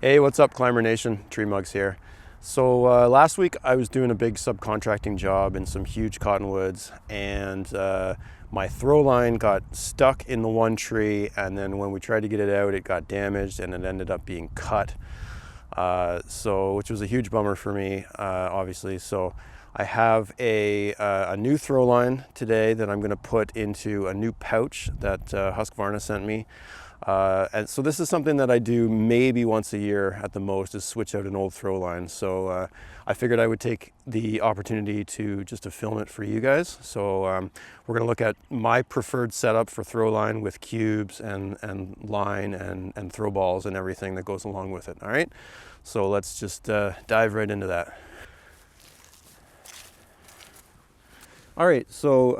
Hey, what's up, Climber Nation? TreeMuggs here. So last week I was doing a big subcontracting job in some huge cottonwoods, and my throw line got stuck in the one tree, and then when we tried to get it out, it got damaged and it ended up being cut. Which was a huge bummer for me, obviously. So I have a new throw line today that I'm going to put into a new pouch that Husqvarna sent me. And so this is something that I do maybe once a year at the most, is switch out an old throw line. So I figured I would take the opportunity to film it for you guys. So we're going to look at my preferred setup for throw line with cubes and line and throw balls and everything that goes along with it. All right, so let's just dive right into that. All right, so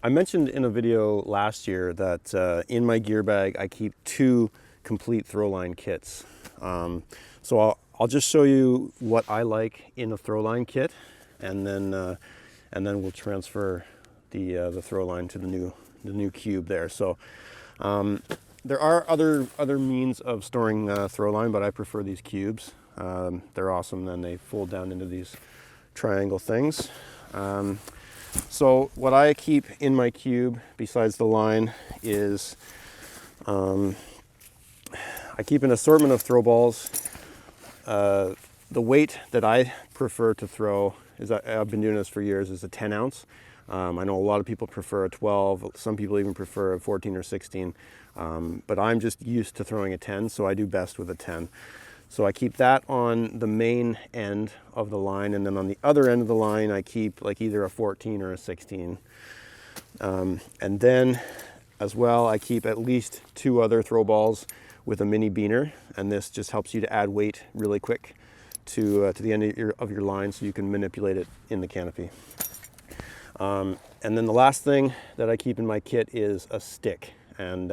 I mentioned in a video last year that in my gear bag I keep 2 complete Throwline kits. So I'll just show you what I like in a Throwline kit, and then we'll transfer the Throwline to the new cube there. So there are other means of storing Throwline, but I prefer these cubes. They're awesome. Then they fold down into these triangle things. So what I keep in my cube, besides the line, is I keep an assortment of throw balls. The weight that I prefer to throw, I've been doing this for years, is a 10 ounce. I know a lot of people prefer a 12, some people even prefer a 14 or 16, but I'm just used to throwing a 10, so I do best with a 10. So I keep that on the main end of the line, and then on the other end of the line I keep like either a 14 or a 16. And then as well I keep at least 2 other throw balls with a mini beaner, and this just helps you to add weight really quick to the end of your line, so you can manipulate it in the canopy. And then the last thing that I keep in my kit is a stick, and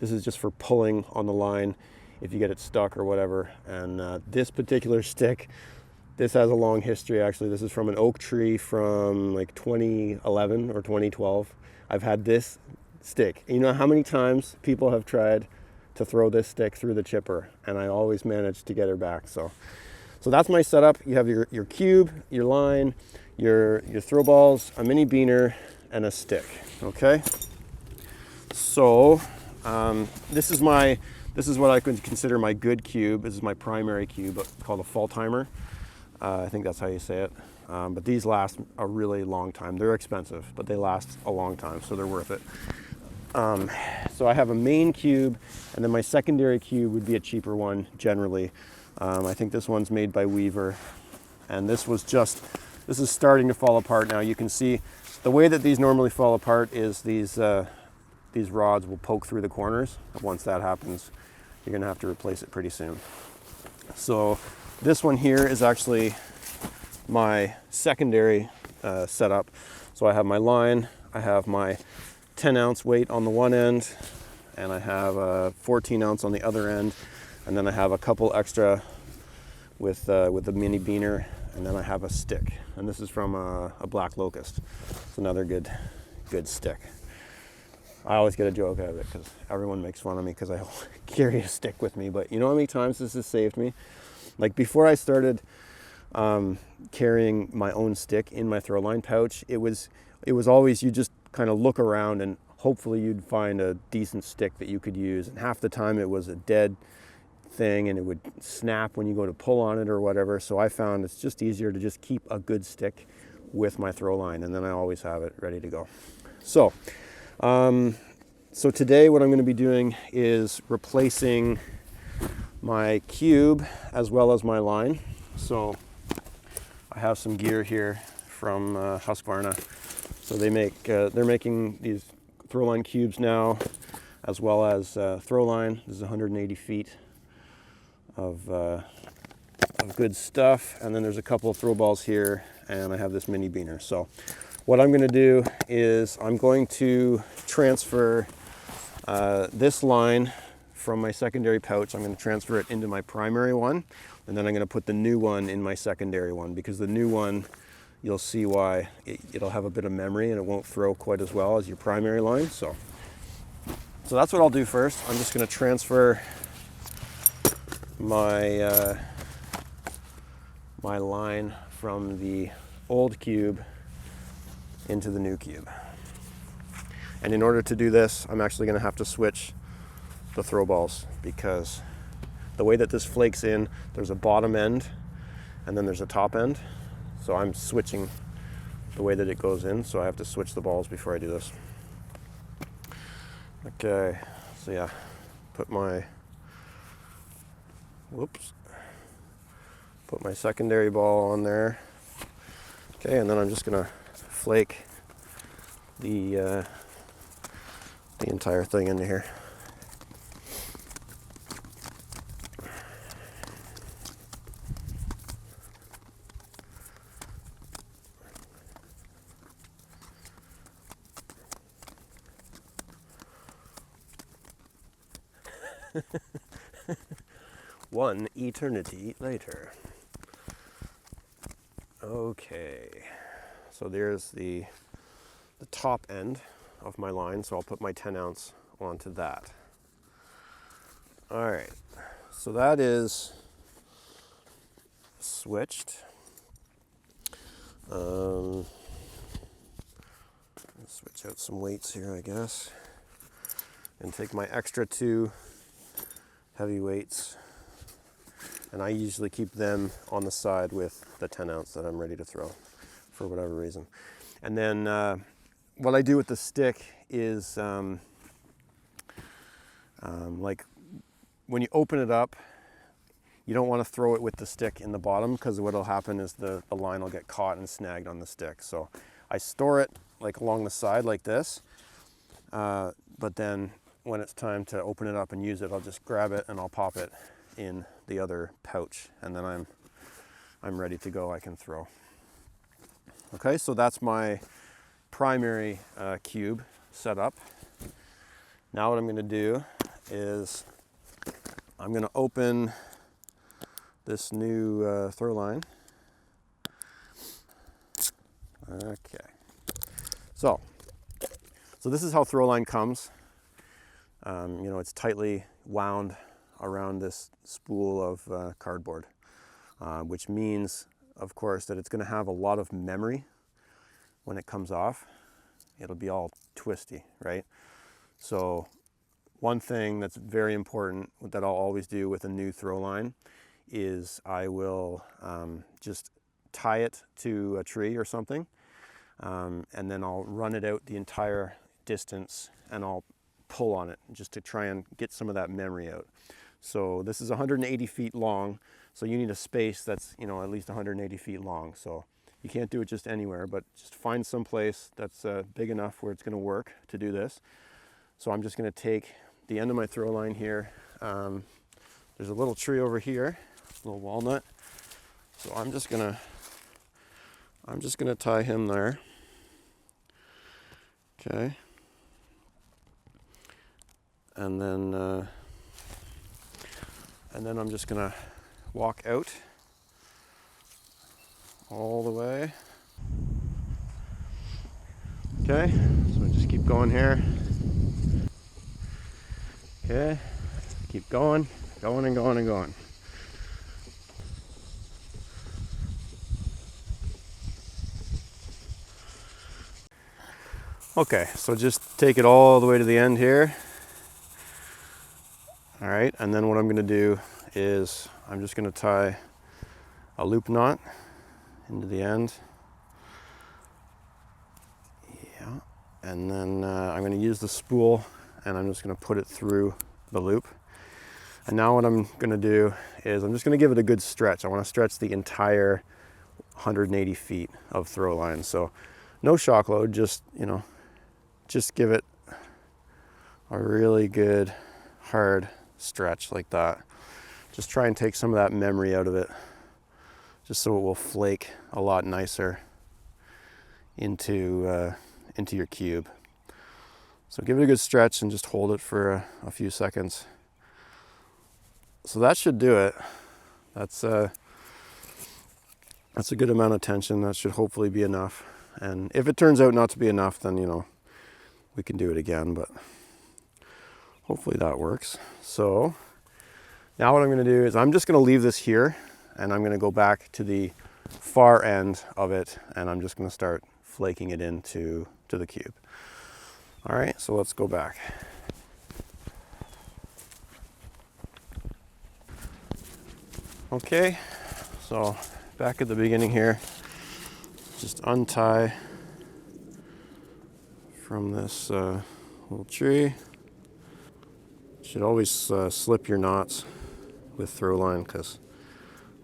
this is just for pulling on the line if you get it stuck or whatever. And this particular stick, this has a long history actually. This is from an oak tree from like 2011 or 2012. I've had this stick. You know how many times people have tried to throw this stick through the chipper, and I always managed to get her back. So that's my setup. You have your cube, your line, your throw balls, a mini beaner, and a stick. Okay. So this is what I could consider my good cube. This is my primary cube, called a fall timer. I think that's how you say it. But these last a really long time. They're expensive, but they last a long time, so they're worth it. So I have a main cube, and then my secondary cube would be a cheaper one generally. I think this one's made by Weaver, and this is starting to fall apart now. You can see the way that these normally fall apart is these rods will poke through the corners. Once that happens, you're gonna have to replace it pretty soon. So this one here is actually my secondary setup. So I have my line, I have my 10 ounce weight on the one end, and I have a 14 ounce on the other end, and then I have a couple extra with the mini beaner, and then I have a stick. And this is from a Black Locust. It's another good stick. I always get a joke out of it because everyone makes fun of me because I carry a stick with me. But you know how many times this has saved me? Like before I started carrying my own stick in my Throwline pouch, it was always, you just kind of look around and hopefully you'd find a decent stick that you could use. And half the time it was a dead thing and it would snap when you go to pull on it or whatever. So I found it's just easier to just keep a good stick with my Throwline, and then I always have it ready to go. So today what I'm going to be doing is replacing my cube as well as my line. So I have some gear here from Husqvarna. So they're making these Throwline cubes now, as well as Throwline. This is 180 feet of good stuff. And then there's a couple of throw balls here, and I have this mini beaner. So what I'm going to do is I'm going to transfer this line from my secondary pouch. I'm going to transfer it into my primary one, and then I'm going to put the new one in my secondary one, because the new one, you'll see why it'll have a bit of memory and it won't throw quite as well as your primary line. So that's what I'll do first. I'm just going to transfer my my line from the old cube into the new cube. And in order to do this, I'm actually going to have to switch the throw balls, because the way that this flakes in, there's a bottom end and then there's a top end. So I'm switching the way that it goes in, so I have to switch the balls before I do this. Okay, so yeah, put my secondary ball on there. Okay, and then I'm just gonna flake the entire thing into here. One eternity later. Okay, so there's the top end of my line, so I'll put my 10 ounce onto that. All right, so that is switched. Switch out some weights here, I guess, and take my extra 2 heavy weights, and I usually keep them on the side with the 10 ounce that I'm ready to throw for whatever reason. And then what I do with the stick is like when you open it up, you don't want to throw it with the stick in the bottom, because what will happen is the line will get caught and snagged on the stick. So I store it like along the side like this, but then when it's time to open it up and use it, I'll just grab it and I'll pop it in the other pouch, and then I'm ready to go. I can throw. Okay, so that's my primary cube set up. Now what I'm going to do is I'm going to open this new Throwline. Okay, so this is how Throwline comes. You know, it's tightly wound around this spool of cardboard, which means, of course, that it's going to have a lot of memory when it comes off. It'll be all twisty, right? So one thing that's very important that I'll always do with a new Throwline is I will just tie it to a tree or something, and then I'll run it out the entire distance and I'll pull on it just to try and get some of that memory out. So this is 180 feet long, so you need a space that's, you know, at least 180 feet long. So you can't do it just anywhere, but just find some place that's big enough where it's going to work to do this. So I'm just going to take the end of my throw line here. There's a little tree over here, a little walnut. So I'm just gonna tie him there. Okay. And then I'm just gonna walk out all the way. Okay, so just keep going here. Okay, keep going and going and going. Okay, so just take it all the way to the end here. All right, and then what I'm gonna do is I'm just gonna tie a loop knot into the end. Yeah, and then I'm gonna use the spool and I'm just gonna put it through the loop. And now what I'm gonna do is I'm just gonna give it a good stretch. I wanna stretch the entire 180 feet of throw line. So no shock load, just, you know, just give it a really good hard stretch like that. Just try and take some of that memory out of it, just so it will flake a lot nicer into your cube. So give it a good stretch and just hold it for a few seconds. So that should do it. That's a good amount of tension. That should hopefully be enough. And if it turns out not to be enough, then, you know, we can do it again, but hopefully that works. So Now what I'm going to do is I'm just going to leave this here, and I'm going to go back to the far end of it, and I'm just going to start flaking it into the cube. All right, so let's go back. Okay, so back at the beginning here, just untie from this little tree. Should always slip your knots with Throwline, because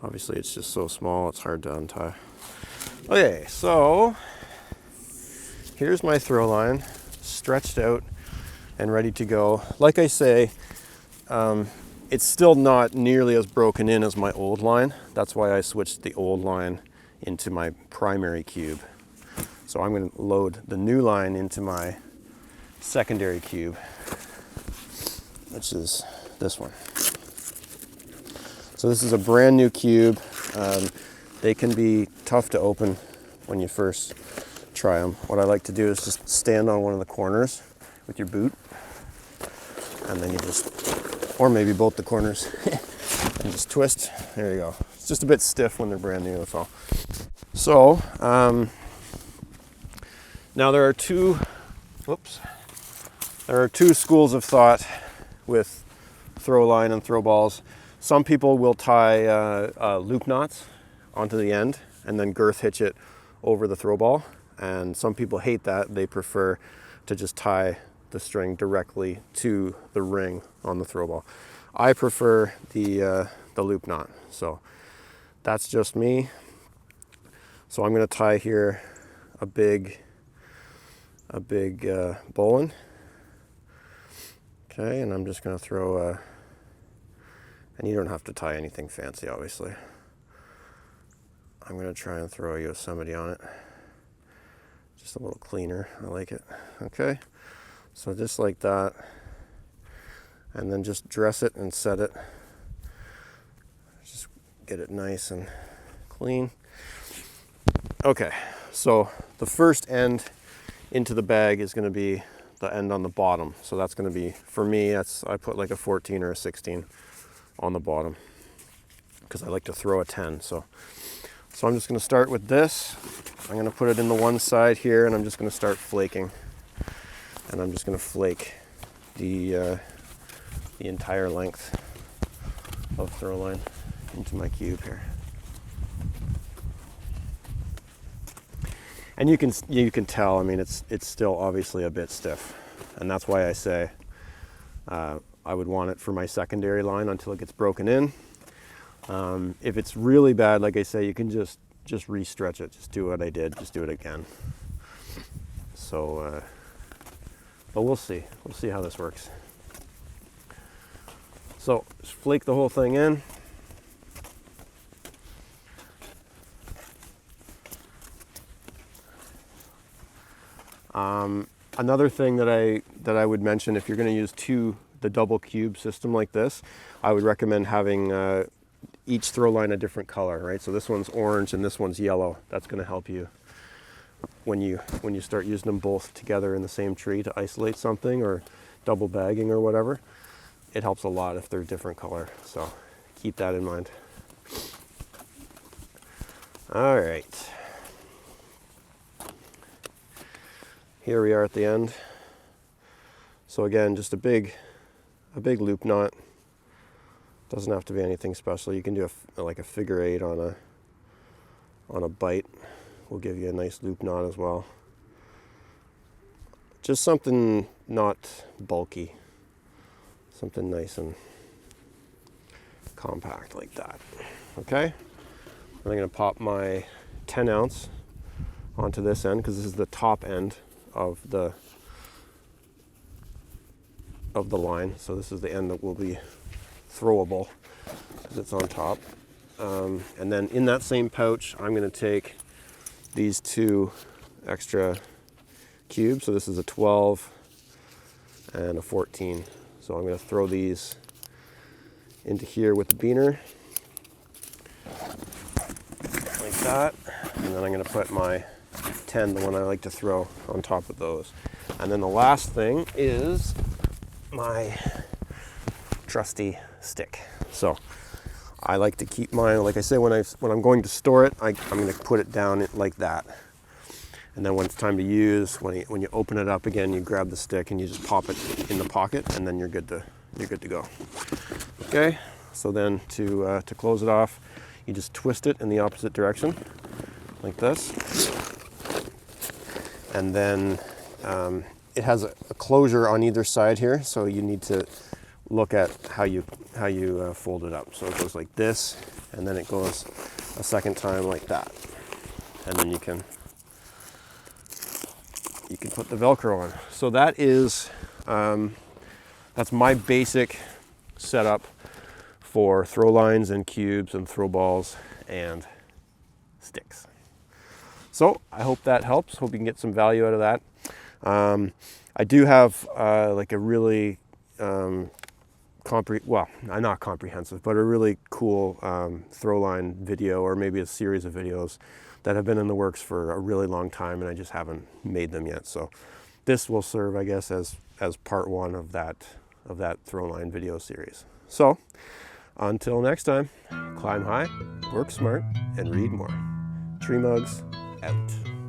obviously it's just so small, it's hard to untie. Okay, so here's my Throwline, stretched out and ready to go. Like I say, it's still not nearly as broken in as my old line. That's why I switched the old line into my primary cube. So I'm going to load the new line into my secondary cube, which is this one. So this is a brand new cube. They can be tough to open when you first try them. What I like to do is just stand on one of the corners with your boot, and then you just, or maybe both the corners, and just twist. There you go. It's just a bit stiff when they're brand new, that's all. So now there are two schools of thought with Throwline and Throwballs. Some people will tie loop knots onto the end and then girth hitch it over the Throwball, and some people hate that. They prefer to just tie the string directly to the ring on the Throwball. I prefer the loop knot, so that's just me. So I'm going to tie here a big bowline. Okay, and I'm just going to throw and you don't have to tie anything fancy, obviously. I'm going to try and throw a Yosemite on it. Just a little cleaner, I like it. Okay, so just like that. And then just dress it and set it. Just get it nice and clean. Okay, so the first end into the bag is going to be the end on the bottom. So that's going to be, for me, I put like a 14 or a 16 on the bottom because I like to throw a 10. So I'm just going to start with this. I'm going to put it in the one side here, and I'm just going to start flaking. And I'm just going to flake the entire length of Throwline into my cube here. And you can tell, I mean, it's still obviously a bit stiff, and that's why I say I would want it for my secondary line until it gets broken in. If it's really bad, like I say, you can just re-stretch it. Just do what I did. Just do it again. So, but we'll see. We'll see how this works. So just flake the whole thing in. Another thing that I would mention, if you're going to use the double cube system like this, I would recommend having each Throwline a different color, right? So this one's orange and this one's yellow. That's going to help you when you start using them both together in the same tree to isolate something, or double bagging or whatever. It helps a lot if they're different color. So keep that in mind. All right. Here we are at the end. So again, just a big loop knot. Doesn't have to be anything special. You can do like a figure 8 on a bite. Will give you a nice loop knot as well. Just something not bulky. Something nice and compact like that. Okay? I'm going to pop my 10 ounce onto this end, because this is the top end of the line. So this is the end that will be throwable because it's on top. And then in that same pouch, I'm going to take these two extra cubes. So this is a 12 and a 14. So I'm going to throw these into here with the beaner like that. And then I'm going to put my 10, the one I like to throw, on top of those. And then the last thing is my trusty stick. So I like to keep mine, like I say, when I'm going to store it, I'm going to put it down like that. And then when it's time to use, when you open it up again, you grab the stick and you just pop it in the pocket, and then you're good to go. Okay, so then to close it off, you just twist it in the opposite direction, like this. And then it has a closure on either side here, so you need to look at how you fold it up. So it goes like this, and then it goes a second time like that, and then you can put the Velcro on. So that is that's my basic setup for throw lines and cubes and throw balls and sticks. So I hope that helps. Hope you can get some value out of that. I do have like a really not comprehensive, but a really cool Throwline video, or maybe a series of videos that have been in the works for a really long time, and I just haven't made them yet. So this will serve, I guess, as part one of that Throwline video series. So until next time, climb high, work smart, and read more. TreeMuggs out.